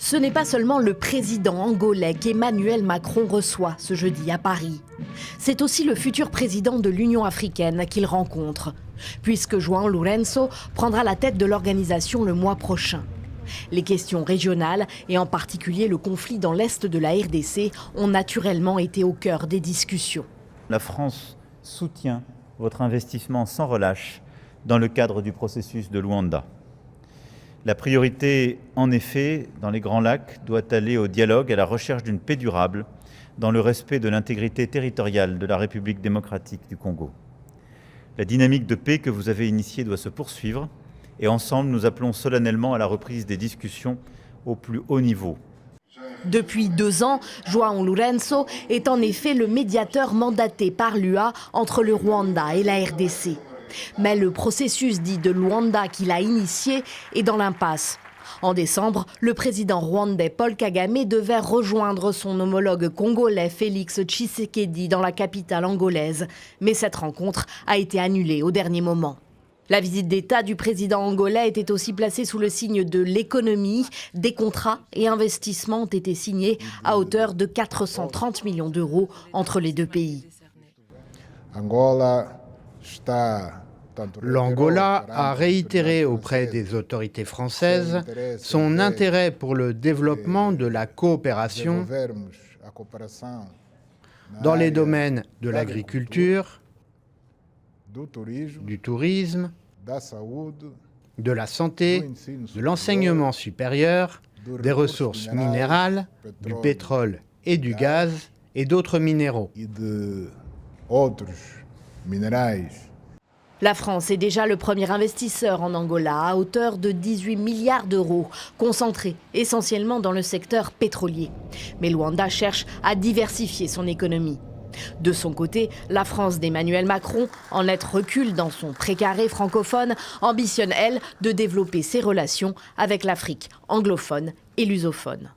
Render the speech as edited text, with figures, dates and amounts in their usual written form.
Ce n'est pas seulement le président angolais qu'Emmanuel Macron reçoit ce jeudi à Paris. C'est aussi le futur président de l'Union africaine qu'il rencontre, puisque João Lourenço prendra la tête de l'organisation le mois prochain. Les questions régionales, et en particulier le conflit dans l'est de la RDC, ont naturellement été au cœur des discussions. La France soutient votre investissement sans relâche dans le cadre du processus de Luanda. La priorité, en effet, dans les Grands Lacs, doit aller au dialogue et à la recherche d'une paix durable dans le respect de l'intégrité territoriale de la République démocratique du Congo. La dynamique de paix que vous avez initiée doit se poursuivre et ensemble, nous appelons solennellement à la reprise des discussions au plus haut niveau. Depuis 2 ans, João Lourenço est en effet le médiateur mandaté par l'UA entre le Rwanda et la RDC. Mais le processus dit de Luanda qu'il a initié est dans l'impasse. En décembre, le président rwandais Paul Kagame devait rejoindre son homologue congolais Félix Tshisekedi dans la capitale angolaise. Mais cette rencontre a été annulée au dernier moment. La visite d'État du président angolais était aussi placée sous le signe de l'économie. Des contrats et investissements ont été signés à hauteur de 430 millions d'euros entre les deux pays. L'Angola a réitéré auprès des autorités françaises son intérêt pour le développement de la coopération dans les domaines de l'agriculture, du tourisme, de la santé, de l'enseignement supérieur, des ressources minérales, du pétrole et du gaz et d'autres minéraux. La France est déjà le premier investisseur en Angola à hauteur de 18 milliards d'euros, concentrés essentiellement dans le secteur pétrolier. Mais Luanda cherche à diversifier son économie. De son côté, la France d'Emmanuel Macron, en net recul dans son précaré francophone, ambitionne, elle, de développer ses relations avec l'Afrique anglophone et lusophone.